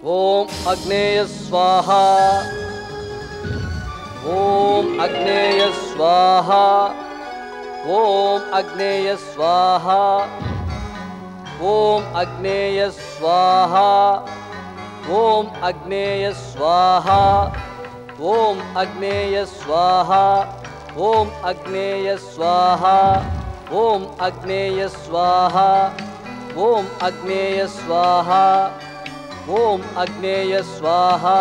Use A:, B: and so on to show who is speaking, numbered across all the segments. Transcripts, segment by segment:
A: ओम अग्नेय स्वाहा ओम अग्नेय स्वाहा ओम अग्नेय स्वाहा ओम अग्नेय स्वाहा ओम अग्नेय स्वाहा ओम अग्नेय स्वाहा ओम अग्नेय स्वाहा ओम अग्नेय स्वाहा ओम अग्नेय स्वाहा ओम अग्नेय स्वाहा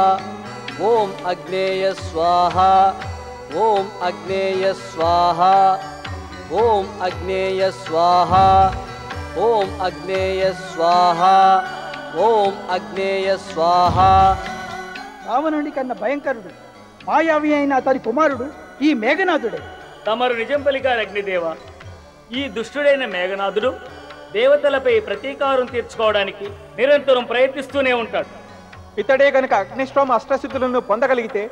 A: ओम अग्नेय स्वाहा ओम अग्नेय स्वाहा ओम अग्नेय स्वाहा ओम अग्नेय स्वाहा ओम अग्नेय स्वाहा
B: రావణుడి కన్నా భయంకరుడు మాయావి అయిన అతని కుమారుడు ఈ మేఘనాథుడే.
C: తమరు నిజం పలికారు అగ్నిదేవ. ఈ దుష్టుడైన మేఘనాథుడు దేవతలపై ప్రతీకారం తీర్చుకోవడానికి నిరంతరం ప్రయత్నిస్తూనే ఉంటాడు.
D: ఇతడే గనుక అగ్నిష్టోమ అష్టసిద్ధులను పొందగలిగితే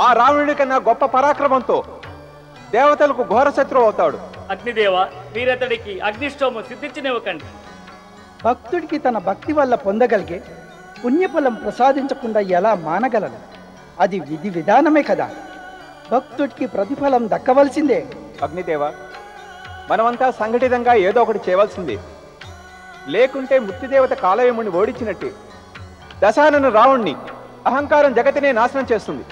D: ఆ రావణుడి కన్నా గొప్ప పరాక్రమంతో దేవతలకు ఘోర శత్రువు అవుతాడు.
C: అగ్నిదేవ, వీరతడికి అగ్నిష్టోమం సిద్ధించనివ్వకండి.
B: భక్తుడికి తన భక్తి వల్ల పొందగలిగే పుణ్యఫలం ప్రసాదించకుండా ఎలా మానగలను? అది విధి విధానమే కదా. భక్తుడికి ప్రతిఫలం దక్కవలసిందే.
D: అగ్నిదేవ, మనమంతా సంఘటితంగా ఏదో ఒకటి చేయవలసిందే. లేకుంటే ముక్తిదేవత కాలయముని ఓడించినట్టే దశానన రావణ్ణి అహంకారం జగతినే నాశనం చేస్తుంది.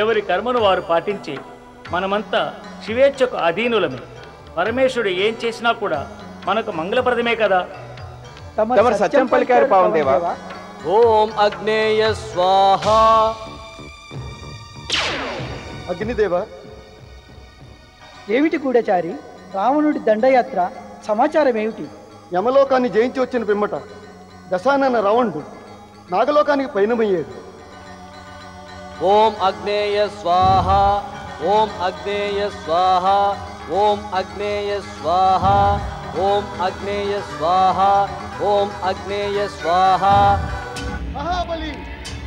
C: ఎవరి కర్మను వారు పాటించి మనమంతా శివేచ్ఛకు అధీనులమే. పరమేశ్వరుడు ఏం చేసినా కూడా మనకు మంగళప్రదమే కదా.
D: తమరు సత్యం పలికారు పావందేవా.
A: ओम अग्नेय स्वाहा
E: అగ్నిదేవ,
B: ఏమిటి గూఢచారి? రావణుడి దండయాత్ర సమాచారం ఏమిటి?
E: యమలోకాన్ని జయించి వచ్చిన పిమ్మట దశానన రావణుడు నాగలోకానికి పయనమయ్యాడు.
A: ओम अग्नेय स्वाहा ओम अग्नेय स्वाहा ओम अग्नेय स्वाहा ओम अग्नेय स्वाहा ओम अग्नेय स्वाहा
E: మహాబలి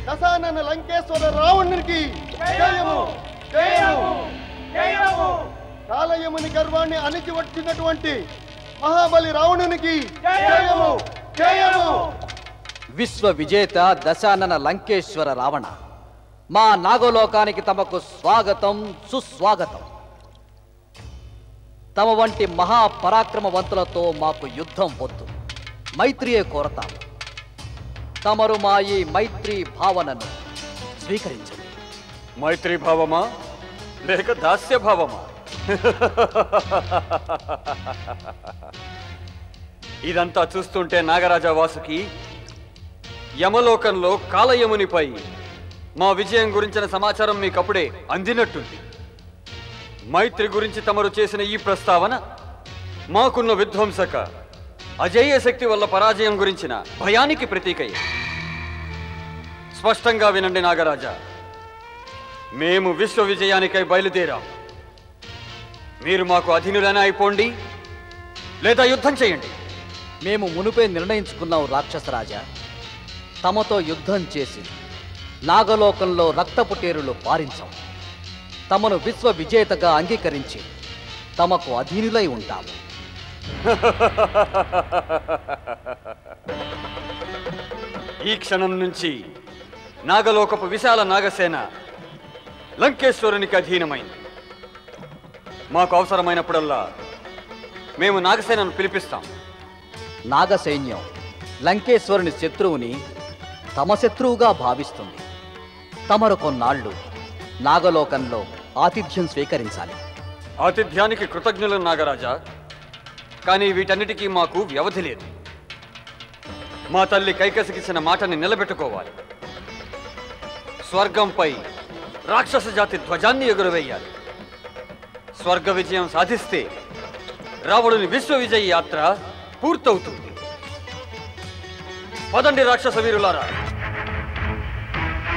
E: దశానన లంకేశ్వర రావణునికి జయము జయము జయము. కాలయముని గర్వాన్ని అణిచి వచ్చినటువంటి మహాబలి రావణునికి జయము జయము.
A: విశ్వ విజేత దశానన లంకేశ్వర రావణ, మా నాగలోకానికి తమకు స్వాగతం సుస్వాగతం. తమ వంటి మహాపరాక్రమవంతులతో మాకు యుద్ధం వద్దు, మైత్రియే కోరతాము. తమరు మా ఈ మైత్రి భావనను స్వీకరించండి.
F: మైత్రి భావమా లేక దాస్య భావమా? ఇదంతా చూస్తుంటే నాగరాజా వాసుకి యమలోకంలో కాలయమునిపై మా విజయం గురించిన సమాచారం మీకప్పుడే అందినట్టుంది. మైత్రి గురించి తమరు చేసిన ఈ ప్రస్తావన మాకున్న విధ్వంసక అజేయ శక్తి వల్ల పరాజయం గురించిన భయానికి ప్రతీకయ్య. స్పష్టంగా వినండి నాగరాజా, మేము విశ్వ విజయానికై బయలుదేరాం. మీరు మాకు అధీనులనే అయిపోండి, లేదా యుద్ధం చేయండి.
A: మేము మునుపే నిర్ణయించుకున్నాం రాక్షసరాజా. తమతో యుద్ధం చేసి నాగలోకంలో రక్తపుటేరులు పారించాం. తమను విశ్వ విజేతగా అంగీకరించి తమకు అధీనులై ఉంటాము.
F: ఈ క్షణం నుంచి నాగలోకపు విశాల నాగసేన లంకేశ్వరునికి అధీనమైంది. మాకు అవసరమైనప్పుడల్లా మేము నాగసేనను పిలిపిస్తాం.
A: నాగసైన్యం లంకేశ్వరుని శత్రువుని తమ శత్రువుగా భావిస్తుంది. తమరు కొన్నాళ్ళు నాగలోకంలో ఆతిథ్యం స్వీకరించాలి.
F: ఆతిథ్యానికి కృతజ్ఞులు నాగరాజా, కానీ వీటన్నిటికీ మాకు వ్యవధి లేదు. మా తల్లి కైకసికిచ్చిన మాటని నిలబెట్టుకోవాలి. స్వర్గంపై రాక్షస జాతి ధ్వజాన్ని ఎగురవేయాలి. స్వర్గ విజయం సాధిస్తే రావణుని విశ్వ విజయ యాత్ర పూర్తవుతుంది. పదండి రాక్షస వీరులారా.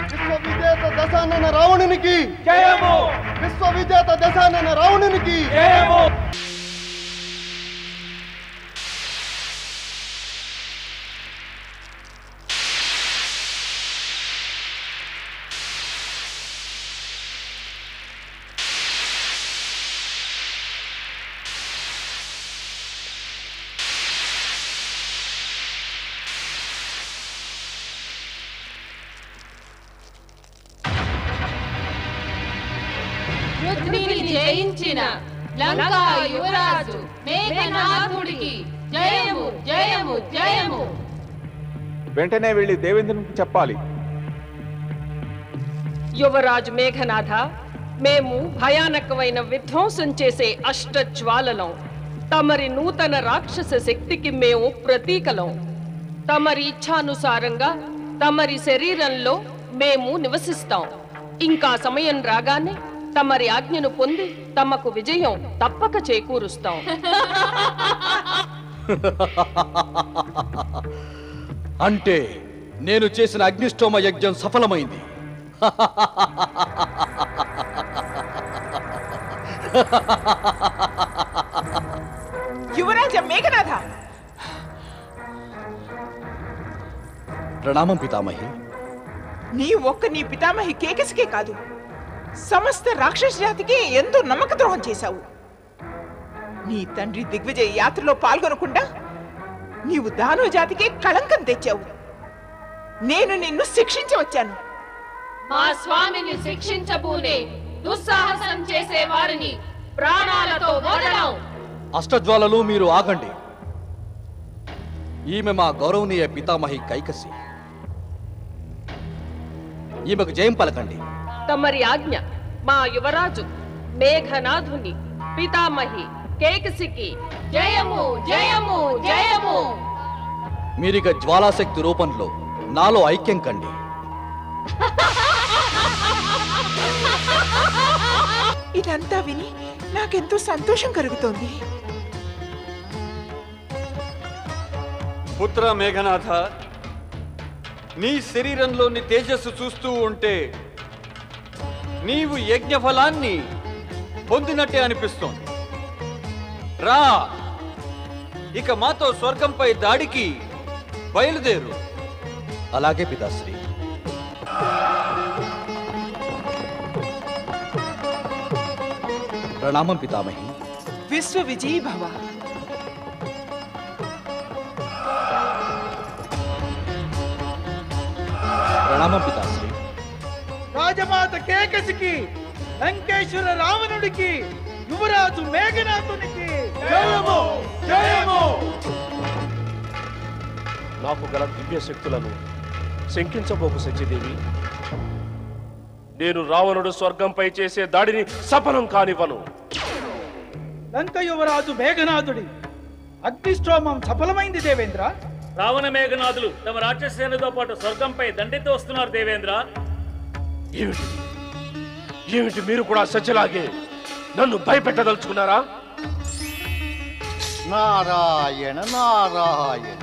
E: విశ్వ విజేత దశానన రావణునికి జయము. విశ్వ విజేత దశానన రావణునికి జయము.
G: పృథ్వీని జయించిన లంకా యువరాజు మేఘనాథుడికి జయము జయము జయము.
D: వెంటనే వెళ్ళి దేవేంద్రునికి చెప్పాలి.
H: యువరాజు మేఘనాథ, మేము భయానకమైన విధ్వంసం చేసే అష్టజ్వాలలం. తమరి నూతన రాక్షస శక్తికి మేము ప్రతీకలం. తమరి ఇచ్ఛానుసారంగా తమరి శరీరంలో మేము నివసిస్తాం. ఇంకా సమయం రాగానే తమరి ఆజ్ఞను పొంది తమకు విజయం తప్పక చేకూరుస్తాం.
A: అంటే నేను చేసిన అగ్నిష్టోమ యజ్ఞం సఫలమైంది.
I: యువరాజ మేఘనాథ,
A: ప్రణామం పితామహి.
I: నీ పితామహి కేకసికే కాదు, సమస్త రాక్షస జాతికి ఎంతో నమ్మక ద్రోహం చేశావు. నీ తండ్రి దిగ్విజయ యాత్రలో పాల్గొనకుండా నీవు దానవ జాతికి కళంకం తెచ్చావు. నేను నిన్ను శిక్షించవచ్చాను.
G: మా స్వామిని శిక్షించబూనే దుస్సాహసం చేసే వారిని ప్రాణాలతో వదలం.
A: అష్టజ్వాలలు, మీరు ఆగండి. ఈమె మా గౌరవనీయ పితామహి కైకసి. ఈమెకు జయం పలకండి.
H: తమరి ఆజ్ఞ. మా యువరాజు మేఘనాథుని పితామహి కేకసికి
G: జయము జయము జయము.
A: మీరిక జ్వాలాశక్తి రూపంలో నాలో ఐక్యం కండి.
I: ఇదంతా విని నాకెంతో సంతోషం కలుగుతోంది.
F: పుత్ర మేఘనాథ, నీ శరీరంలోని తేజస్సు చూస్తూ ఉంటే నీవు యజ్ఞఫలాన్ని పొందినట్టే అనిపిస్తోంది. రా, ఇక మాతో స్వర్గంపై దాడికి బయలుదేరు.
A: అలాగే పితాశ్రీ. ప్రణామం పితామహి.
I: విశ్వ విజయీ భవ.
A: ప్రణామం పితాశ్రీ.
B: రాజమాత కేకసికి, లంకేశ్వర రావణుడికి, యువరాజు మేఘనాథునికి జయము జయము.
J: నాకు గల దివ్య శక్తులను శంకించబోకు సత్యదేవి. నేను రావణుడు స్వర్గంపై చేసే దాడిని సఫలం కానివ్వను.
B: లంక యువరాజు మేఘనాథుడి అగ్నిష్టోమం సఫలమైంది దేవేంద్ర.
C: రావణ మేఘనాథులు తమ రాక్షస సేనతో పాటు స్వర్గంపై దండెత్తి వస్తున్నారు దేవేంద్ర.
J: ఏమిటి ఏమిటి మీరు కూడా సత్యలాగే నన్ను భయపెట్టదలుచుకున్నారా?
E: నారాయణ నారాయణ.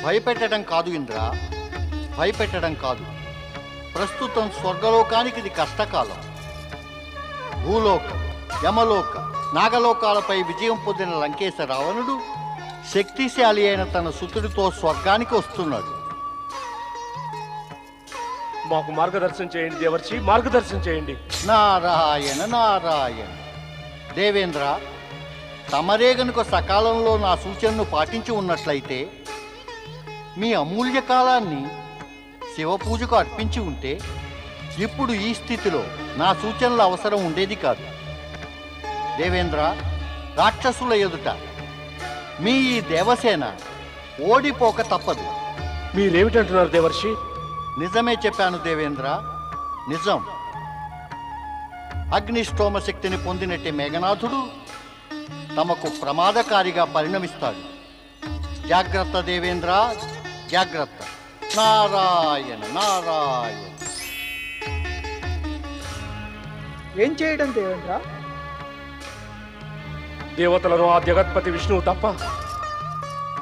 E: భయపెట్టడం కాదు ఇంద్ర, భయపెట్టడం కాదు. ప్రస్తుతం స్వర్గలోకానికి ఇది కష్టకాలం. భూలోక, యమలోక, నాగలోకాలపై విజయం పొందిన లంకేశ రావణుడు శక్తిశాలి అయిన తన సుతుడితో స్వర్గానికి వస్తున్నాడు.
J: మాకు మార్గదర్శనం చేయండి దేవర్షి, మార్గదర్శనం చేయండి.
E: నారాయణ నారాయణ. దేవేంద్ర, తమరే గనుక సకాలంలో నా సూచనను పాటించి ఉన్నట్లయితే మీ అమూల్య కాలాన్ని శివ పూజకు అర్పించి ఉంటే ఇప్పుడు ఈ స్థితిలో నా సూచనల అవసరం ఉండేది కాదు. దేవేంద్ర, రాక్షసుల ఎదుట మీ ఈ దేవసేన ఓడిపోక తప్పదు.
J: మీరేమిటంటున్నారు దేవర్షి?
E: నిజమే చెప్పాను దేవేంద్ర, నిజం. అగ్నిష్టోమ శక్తిని పొందినట్టే మేఘనాథుడు తమకు ప్రమాదకారిగా పరిణమిస్తాడు. జాగ్రత్త దేవేంద్ర, జాగ్రత్త. నారాయణ నారాయణ.
B: ఏం చేయడం దేవేంద్ర?
J: దేవతలను ఆ జగత్పతి విష్ణువు తప్ప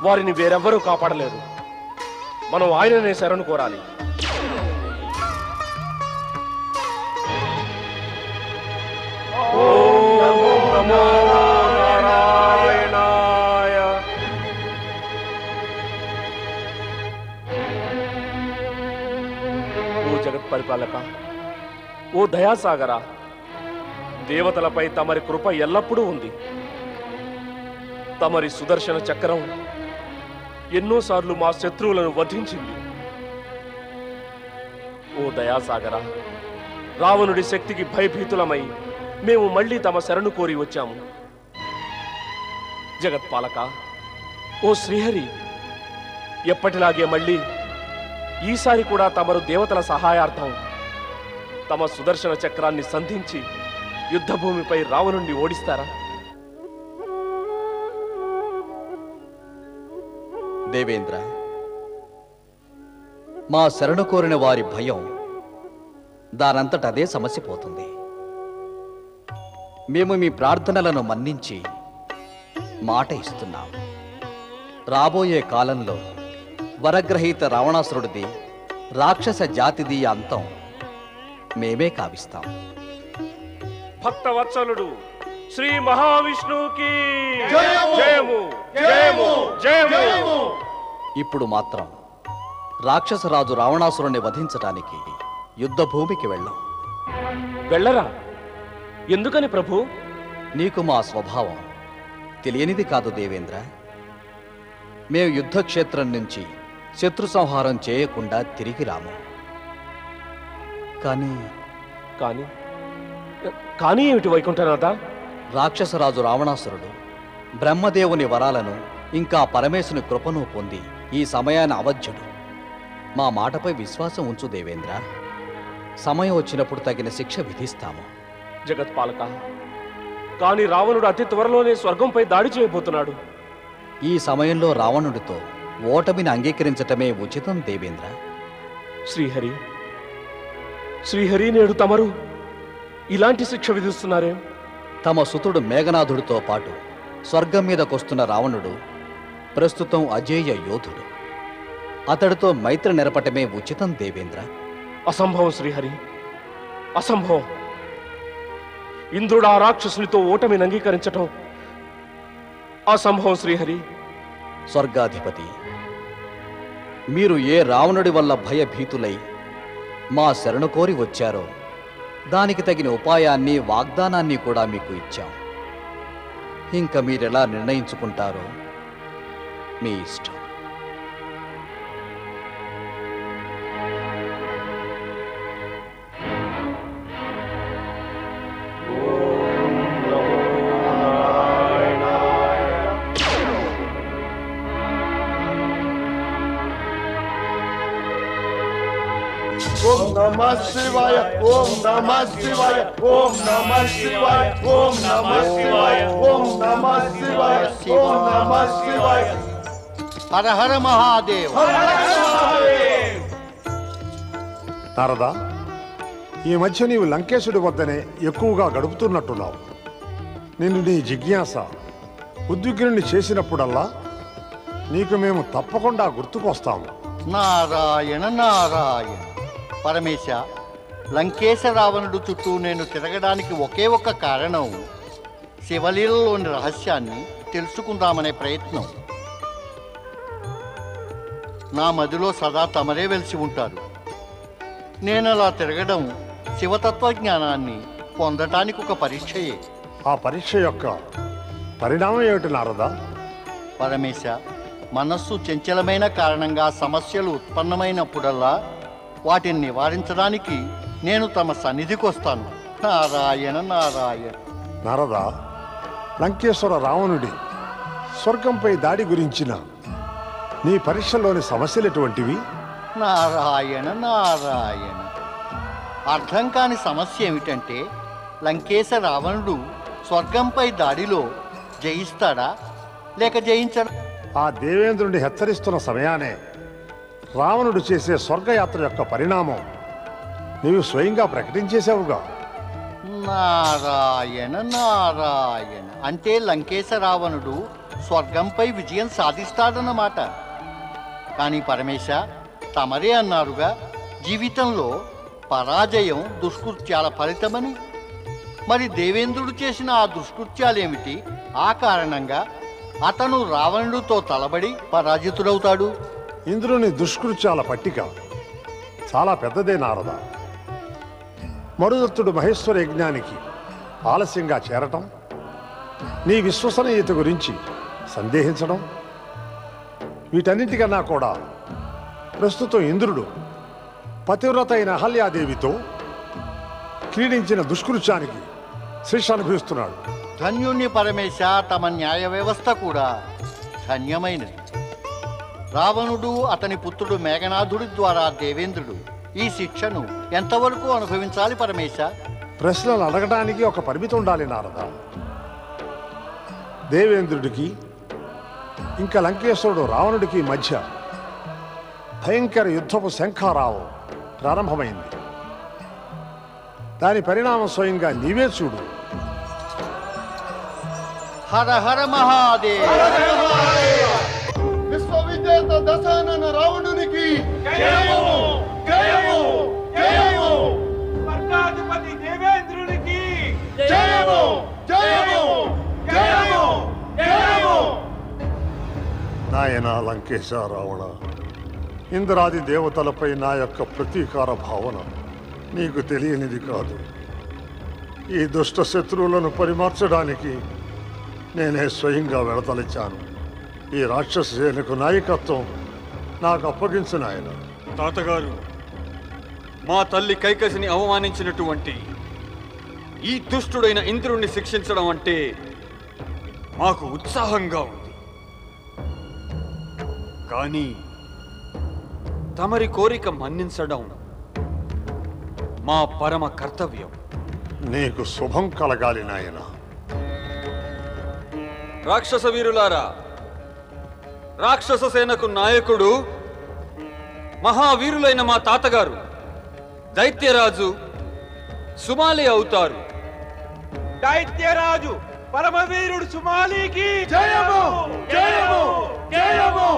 J: వారిని వేరెవ్వరూ కాపాడలేరు. మనం ఆయననే శరణు కోరాలి. ఓ జగత్పరిపాలక, ఓ దయాసాగర, దేవతలపై తమరి కృప ఎల్లప్పుడూ ఉంది. తమరి సుదర్శన చక్రం ఎన్నోసార్లు మా శత్రువులను వధించింది. ఓ దయాసాగర, రావణుడి శక్తికి భయభీతులమై మేము మళ్ళీ తమ శరణు కోరి వచ్చాము. జగత్పాలక, ఓ శ్రీహరి, ఎప్పటిలాగే మళ్ళీ ఈసారి కూడా తమరు దేవతల సహాయార్థం తమ సుదర్శన చక్రాన్ని సంధించి యుద్ధభూమిపై రావణుణ్ణి ఓడిస్తారా?
A: దేవేంద్ర, మా శరణు కోరిన వారి భయం దానంతటదే సమసిపోతుంది. మేము మీ ప్రార్థనలను మన్నించి మాట ఇస్తున్నాం. రాబోయే కాలంలో వరగ్రహీత రావణాసురుడిది, రాక్షస జాతిది అంతం మేమే కావిస్తాం.
J: భక్తవత్సలుడు శ్రీ మహావిష్ణువుకి జయము జయము జయము.
A: ఇప్పుడు మాత్రం రాక్షసరాజు రావణాసురుణ్ణి వధించటానికి యుద్ధభూమికి వెళ్ళాం.
J: వెళ్ళరా? ఎందుకని ప్రభు?
A: నీకు మా స్వభావం తెలియనిది కాదు దేవేంద్ర. మేము యుద్ధక్షేత్రం నుంచి శత్రు సంహారం చేయకుండా తిరిగి రాము. కానీ
J: కానీ కానీ ఏమిటి వైకుంఠనాథ?
A: రాక్షసరాజు రావణాసురుడు బ్రహ్మదేవుని వరాలను ఇంకా పరమేశుని కృపను పొంది ఈ సమయాన్ని అవధ్యుడు. మా మాటపై విశ్వాసం ఉంచు దేవేంద్ర. సమయం వచ్చినప్పుడు తగిన శిక్ష విధిస్తాము.
J: జగత్పాలక, కానీ రావణుడు అతి త్వరలోనే స్వర్గంపై దాడి చేయబోతున్నాడు.
A: ఈ సమయంలో రావణుడితో ఓటమిని అంగీకరించటమే ఉచితం దేవేంద్ర.
J: శ్రీహరి, శ్రీహరి, నేడు తమరు ఇలాంటి శిక్ష విధిస్తున్నారే?
A: తమ సుతుడు మేఘనాథుడితో పాటు స్వర్గం మీదకొస్తున్న రావణుడు ప్రస్తుతం అజేయ యోధుడు. అతడితో మైత్రి నెరపటమే ఉచితం దేవేంద్ర.
J: అసంభవం శ్రీహరి, అసంభవం. ఇంద్రుడు ఆ రాక్షసునితో ఓటమిని అంగీకరించటం అసంభవం శ్రీహరి.
A: స్వర్గాధిపతి, మీరు ఏ రావణుడి వల్ల భయభీతులై మా శరణు కోరి వచ్చారో దానికి తగిన ఉపాయాన్ని, వాగ్దానాన్ని కూడా మీకు ఇచ్చాం. ఇంక మీరెలా నిర్ణయించుకుంటారో మీ ఇష్టం.
E: ఓం నమః శివాయ, ఓం నమః శివాయ, ఓం నమః శివాయ, ఓం నమః శివాయ, ఓం నమః శివాయ, ఓం నమః శివాయ. హర హర మహాదేవ్.
K: నారదా, ఈ మధ్య నీవు లంకేశుడి వద్దనే ఎక్కువగా గడుపుతున్నట్టున్నావు. నిన్ను నీ జిజ్ఞాస ఉద్విగ్నుని చేసినప్పుడల్లా నీకు మేము తప్పకుండా గుర్తుకొస్తాము.
E: నారాయణ నారాయణ. పరమేశ, లంకేశ రావణుడు చుట్టూ నేను తిరగడానికి ఒకే ఒక్క కారణం శివలీలలోని రహస్యాన్ని తెలుసుకుందామనే ప్రయత్నం. నా మదిలో సదా తమరే వెలిసి ఉంటారు. నేను అలా తిరగడం శివతత్వజ్ఞానాన్ని పొందటానికి ఒక పరీక్షయే.
K: ఆ పరీక్ష యొక్క పరిణామం ఏమిటి నారదా?
E: పరమేశ, మనస్సు చంచలమైన కారణంగా సమస్యలు ఉత్పన్నమైనప్పుడల్లా వాటిని నివారించడానికి నేను తమ సన్నిధికి వస్తాను. నారాయణ నారాయణ.
K: నారదా, లంకేశ్వర రావణుడి స్వర్గంపై దాడి గురించిన నీ పరీక్షలోని సమస్యలు ఎటువంటివి?
E: నారాయణ నారాయణ. అర్థం కాని సమస్య ఏమిటంటే, లంకేశ రావణుడు స్వర్గంపై దాడిలో జయిస్తాడా లేక జయించడా?
K: ఆ దేవేంద్రుడిని హెచ్చరిస్తున్న సమయానే రావణుడు చేసే స్వర్గయాత్ర యొక్క పరిణామం నీవు స్వయంగా ప్రకటించేశావుగా.
E: నారాయణ నారాయణ. అంటే లంకేశ రావణుడు స్వర్గంపై విజయం సాధిస్తాడన్నమాట. కానీ పరమేశ, తమరే అన్నారుగా జీవితంలో పరాజయం దుష్కృత్యాల ఫలితమని. మరి దేవేంద్రుడు చేసిన ఆ దుష్కృత్యాలేమిటి? ఆ కారణంగా అతను రావణుడితో తలబడి పరాజితుడవుతాడు.
K: ఇంద్రుని దుష్కృత్యాల పట్టిక చాలా పెద్దదే నారద. మరుదత్తుడు మహేశ్వర యజ్ఞానికి ఆలస్యంగా చేరటం, నీ విశ్వసనీయత గురించి సందేహించడం, వీటన్నింటికన్నా కూడా ప్రస్తుతం ఇంద్రుడు పతివ్రత అయిన అహల్యాదేవితో క్రీడించిన దుష్కృత్యానికి శిక్ష అనుభవిస్తున్నాడు.
E: ధన్యుణ్ణి పరమేశ, తమ న్యాయ వ్యవస్థ కూడా ధన్యమైనది. రావణుడు అతని పుత్రుడు మేఘనాథుడి ద్వారా దేవేంద్రుడు ఈ శిక్షను ఎంతవరకు అనుభవించాలి పరమేశ?
K: ప్రశ్నలు అడగడానికి ఒక పరిమితి ఉండాలి నారద. దేవేంద్రుడికి ఇంకా లంకేశ్వరుడు రావణుడికి మధ్య భయంకర యుద్ధపు శంఖారావం ప్రారంభమైంది. దాని పరిణామం స్వయంగా నీవే చూడు.
E: హర హర మహాదేవ. విశ్వవిజేత దశానన రావణునికి జయము జయము జయము.
D: స్వర్గాధిపతి దేవేంద్రునికి
E: జయము జయము జయము జయము.
K: నాయన లంకేశ రావణ, ఇంద్రాది దేవతలపై నా యొక్క ప్రతీకార భావన నీకు తెలియనిది కాదు. ఈ దుష్ట శత్రువులను పరిమార్చడానికి నేనే స్వయంగా వెళతలిచ్చాను. ఈ రాక్షస సేనకు నాయకత్వం నాకు అప్పగించు నాయన.
F: తాతగారు, మా తల్లి కైకసిని అవమానించినటువంటి ఈ దుష్టుడైన ఇంద్రుణ్ణి శిక్షించడం అంటే మాకు ఉత్సాహంగా ఉంది. కానీ తమరి కోరిక మన్నించడం మా పరమ కర్తవ్యం.
K: నీకు శుభం కలగాలి నాయన.
F: రాక్షస వీరులారా, రాక్షస సేనకు నాయకుడు మహావీరులైన మా తాతగారు దైత్యరాజు సుమాలి అవుతారు.
D: దైత్యరాజు పరమవీరుడు సుమాలికి
E: జయము జయము జయము.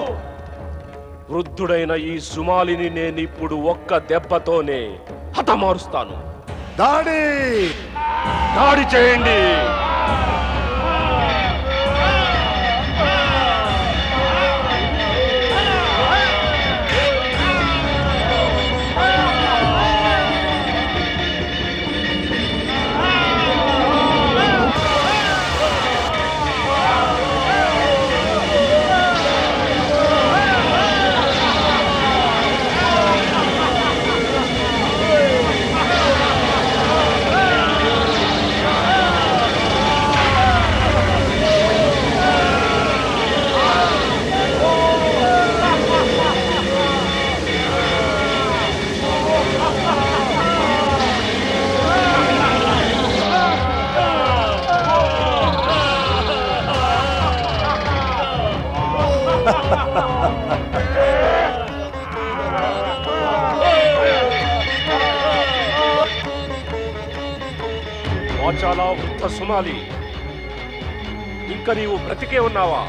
J: వృద్ధుడైన ఈ సుమాలిని నేనిప్పుడు ఒక్క దెబ్బతోనే హతమారుస్తాను.
K: దాడి
J: దాడి చేయండి. వాచాలా వృద్ధ సుమాలి, ఇంకా నీవు బ్రతికే ఉన్నావా?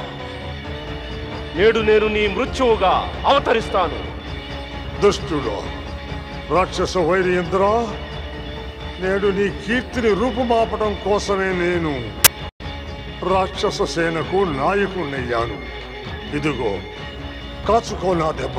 J: నేడు నేను నీ మృత్యువుగా అవతరిస్తాను.
K: దుష్టుడు రాక్షస వైరి ఇంద్ర, నేడు నీ కీర్తిని రూపుమాపటం కోసమే నేను రాక్షస సేనకు నాయకుణ్ణయ్యాను. ఇదిగో కాచుకో నా దెబ్బ.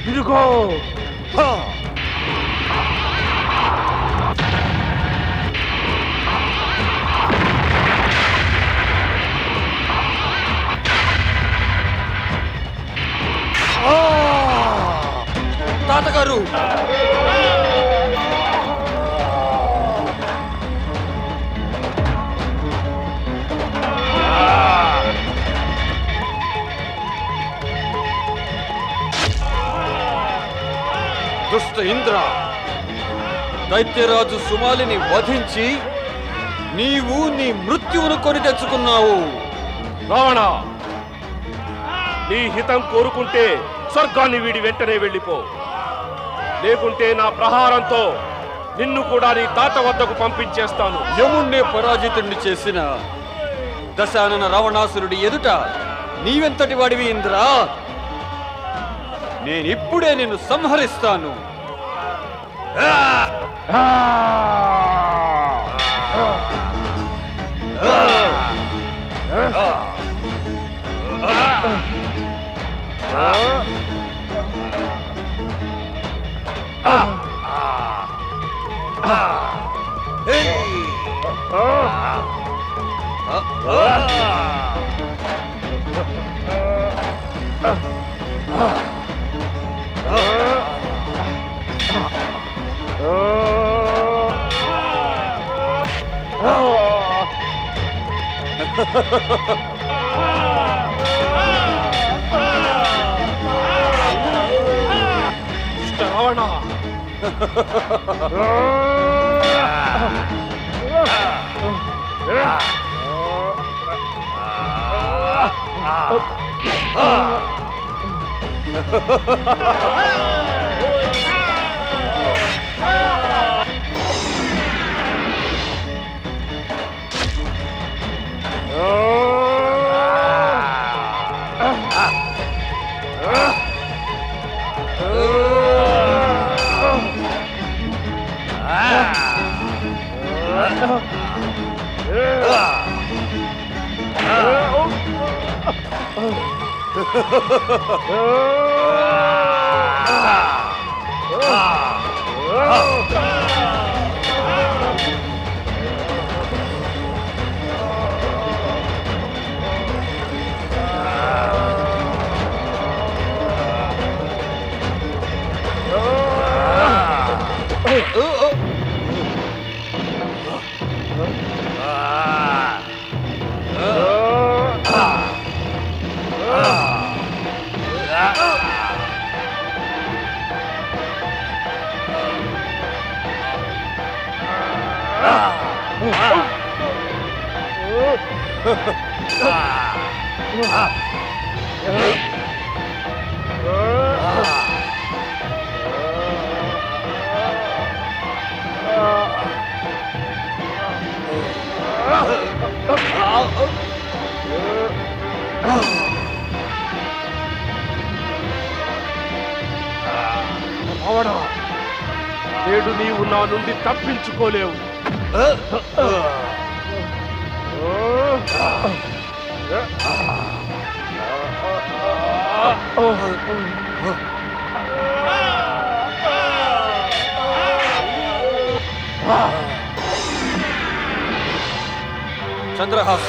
J: ఇదిగో
F: తాతగారు, దుష్ట ఇంద్ర, దైత్యరాజు సుమాలిని వధించి నీవు నీ మృత్యువును కొని తెచ్చుకున్నావు.
J: రావణ, నీ హితం కోరుకుంటే స్వర్గాన్ని వీడి వెంటనే వెళ్ళిపో, లేకుంటే నా ప్రహారంతో నిన్ను కూడా నీ తాత వద్దకు పంపించేస్తాను.
F: యముణ్ణే పరాజితుణ్ణి చేసిన దశానన రావణాసురుడి ఎదుట నీవెంతటి వాడివి ఇంద్రా? నేనిప్పుడే నిన్ను సంహరిస్తాను.
J: రావణ, రావణ, నేడు నీవు నా నుండి తప్పించుకోలేవు.
F: చంద్రహాస్,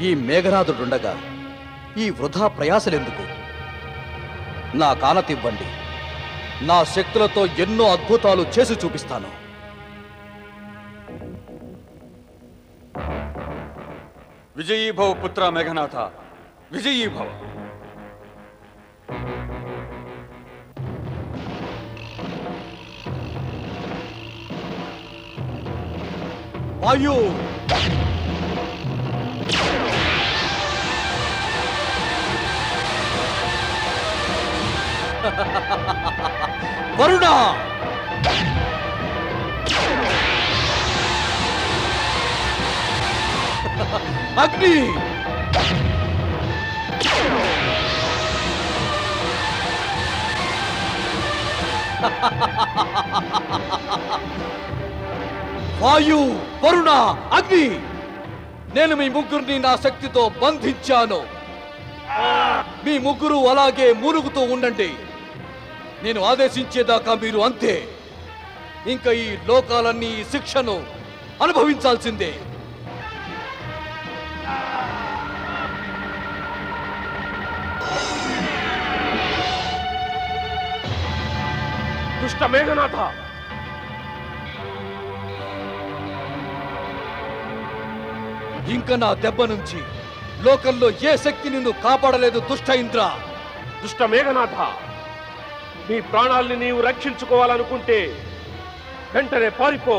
A: ఈ మేఘనాథుడుండగా ఈ వృధా ప్రయాసలెందుకు? నా కానతివ్వండి, నా శక్తులతో ఎన్నో అద్భుతాలు చేసి చూపిస్తాను.
F: విజయీభవ పుత్ర మేఘనాథ, విజయీభవ.
A: వాయు, వరుణ, అగ్ని, వాయు, వరుణ, అగ్ని, నేను మీ ముగ్గురిని నా శక్తితో బంధించాను. మీ ముగ్గురు అలాగే మూలుగుతూ ఉండండి. నేను ఆదేశించేదాకా మీరు అంతే. ఇంకా ఈ లోకాలన్నీ ఈ శిక్షను అనుభవించాల్సిందే.
J: దుష్ట మేఘనాథ,
A: ఇంకా నా దెబ్బ నుంచి లోకంలో ఏ శక్తి నిన్ను కాపాడలేదు దుష్ట ఇంద్ర.
J: దుష్ట మేఘనాథ, నీ ప్రాణాల్ని నీవు రక్షించుకోవాలనుకుంటే వెంటనే పారిపో.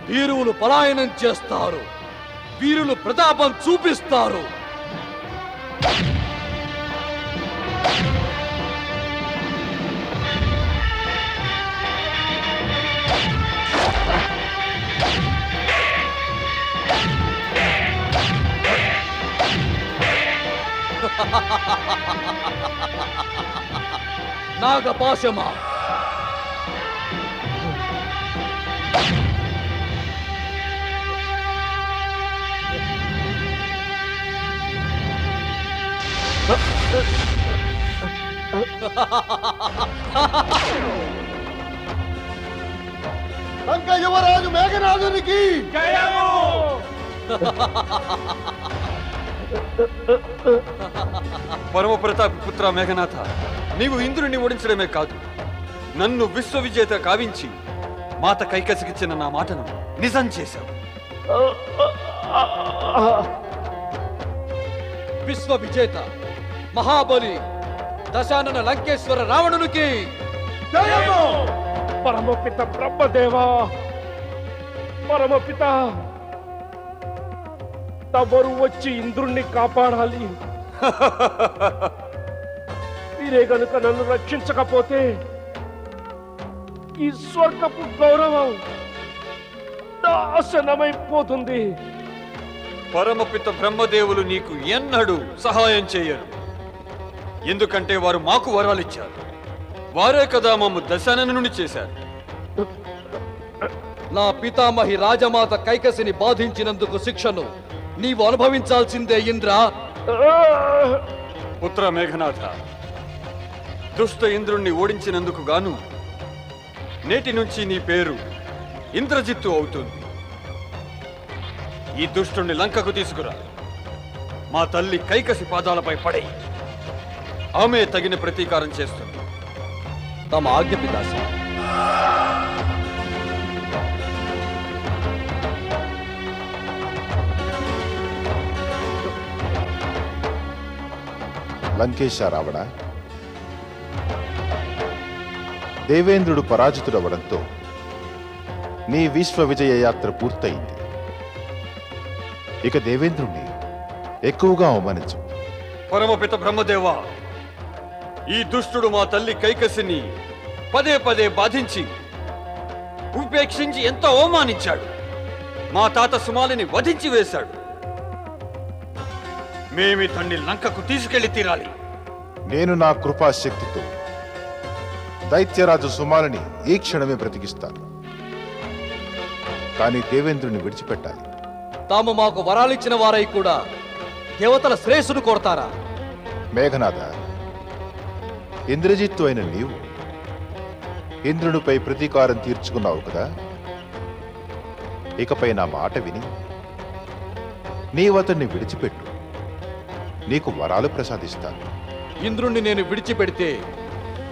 A: వీరులు పలాయనం చేస్తారు, వీరులు ప్రతాపం చూపిస్తారు. నాగపాశమా,
E: లంక యువరాజు మేఘనాథునికి
J: జయము.
F: పరమ ప్రతాప పుత్ర మేఘనాథ, నీవు ఇంద్రుని ఓడించడమే కాదు, నన్ను విశ్వవిజేత కావించి మాత కైకసికిచ్చిన నా మాటను నిజం చేశావు.
A: విశ్వ విజేత మహాబలి దశానన లంకేశ్వర రావణునికి
J: జయము. పరమపిత బ్రహ్మదేవా, పరమపిత, తమరు వచ్చి ఇంద్రుణ్ణి కాపాడాలి. మీరే గనుక నన్ను రక్షించకపోతే ఈ స్వర్గపు గౌరవం నాశనమైపోతుంది.
F: పరమపిత బ్రహ్మదేవులు నీకు ఎన్నడూ సహాయం చేయరు. ఎందుకంటే వారు మాకు వరాలిచ్చారు. వారే కదా మమ్ము దశాననుని చేశారు.
A: నా పితామహి రాజమాత కైకసిని బాధించినందుకు శిక్షను నీవు అనుభవించాల్సిందే ఇంద్ర.
F: పుత్ర మేఘనాథ, దుష్ట ఇంద్రుణ్ణి ఓడించినందుకు గాను నేటి నుంచి నీ పేరు ఇంద్రజిత్తు అవుతుంది. ఈ దుష్టుణ్ణి లంకకు తీసుకురా. మా తల్లి కైకసి పాదాలపై పడే ఆమె తగిన ప్రతీకారం చేస్తుంది.
A: తమ ఆజ్ఞ పితాశ్రీ.
L: లంకేశ రావణ, దేవేంద్రుడు పరాజితుడవడంతో నీ విశ్వ విజయ యాత్ర పూర్తయింది. ఇక దేవేంద్రుణ్ణి ఎక్కువగా అవమానించు.
F: పరమపిత బ్రహ్మదేవా, ఈ దుష్టుడు మా తల్లి కైకసిని పదే పదే బాధించి ఉపేక్షించి ఎంతో అవమానించాడు. మా తాత సుమాలిని వధించి వేశాడు. మేమి తండ్రి లంకకు తీసుకెళ్లి తీరాలి.
L: నేను నా కృపాశక్తితో దైత్యరాజు సుమాలని ఈ క్షణమే బ్రతికిస్తాను. కానీ దేవేంద్రుని విడిచిపెట్టాలి.
A: తాము మాకు వరాలిచ్చిన వారై కూడా దేవతల శ్రేయస్సును కోరతారా?
L: మేఘనాథ, ఇంద్రజిత్తు అయిన నీవు ఇంద్రునిపై ప్రతీకారం తీర్చుకున్నావు కదా. ఇకపై నా మాట విని నీవతన్ని విడిచిపెట్టు. నీకు వరాలు ప్రసాదిస్తాను.
A: ఇంద్రుణ్ణి నేను విడిచిపెడితే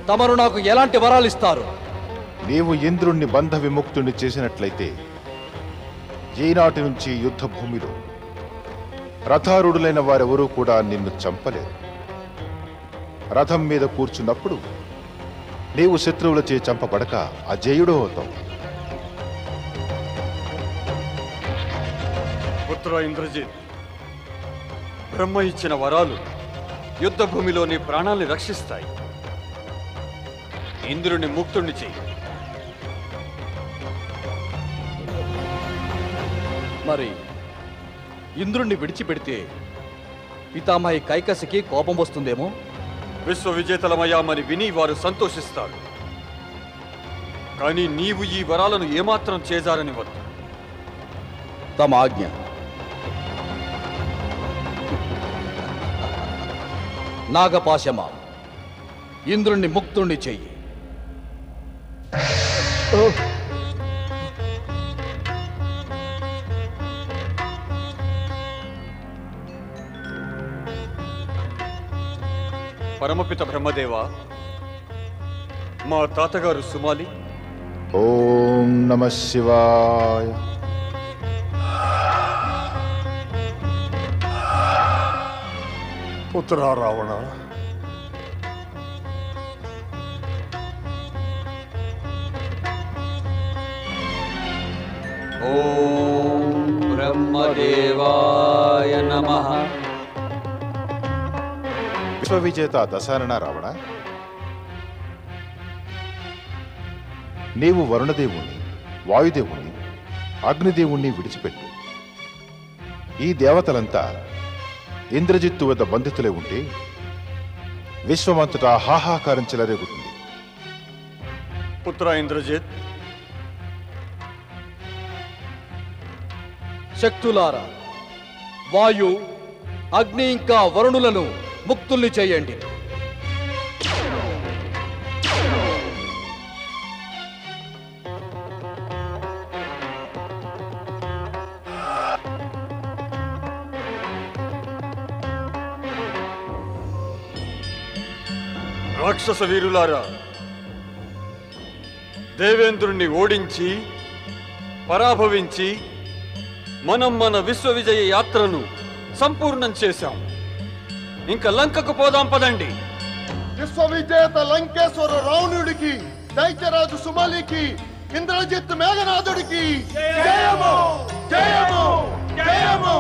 A: తమరు నాకు ఎలాంటి వరాలిస్తారు?
L: నీవు ఇంద్రుణ్ణి బంధ విముక్తుణ్ణి చేసినట్లయితే ఈనాటి నుంచి యుద్ధ భూమిలో రథారూఢులైన వారెవరూ కూడా నిన్ను చంపలేరు. రథం మీద కూర్చున్నప్పుడు నీవు శత్రువులచే చంపబడక అజేయుడు అవుతావు.
F: పుత్ర ఇంద్రజిత్, బ్రహ్మ ఇచ్చిన వరాలు యుద్ధ భూమిలో నీ ప్రాణాల్ని రక్షిస్తాయి. ఇంద్రుని ముక్తుణ్ణి చెయ్యి.
A: మరి ఇంద్రుణ్ణి విడిచిపెడితే పితామహి కైకసికి కోపం వస్తుందేమో.
F: విశ్వ విజేతలమయ్యామని విని వారు సంతోషిస్తారు. కానీ నీవు ఈ వరాలను ఏమాత్రం చేజారనివ్వద్దు.
A: తమ ఆజ్ఞ. నాగపాశమా, ఇంద్రుణ్ణి ముక్తుణ్ణి చెయ్యి.
F: పరమపిత బ్రహ్మదేవ, మా తాతగారు సుమాలి.
L: ఓం నమః శివాయ.
K: పుత్ర రావణ,
F: ఓం బ్రహ్మదేవాయ నమః.
L: విశ్వవిజేత దశానన రావణ, నీవు వరుణదేవుణ్ణి, వాయుదేవుణ్ణి, అగ్నిదేవుణ్ణి విడిచిపెట్టు. ఈ దేవతలంతా ఇంద్రజిత్తు వద్ద బంధితులే ఉంటే విశ్వమంతటా హాహాకారం చెలరేగుతుంది.
F: పుత్ర ఇంద్రజిత్,
A: శక్తులారా, వాయు, అగ్ని ఇంకా వరుణులను ముక్తుల్ని చేయండి.
F: రాక్షస వీరులారా, దేవేంద్రుణ్ణి ఓడించి పరాభవించి మనం మన విశ్వ విజయ యాత్రను సంపూర్ణం చేశాం. ఇంకా లంకకు పోదాం పదండి.
E: విశ్వవిజేత లంకేశ్వర రావణుడికి, దైత్యరాజు సుమాలికి, ఇంద్రజిత్ మేఘనాథుడికి జయము జయము జయము.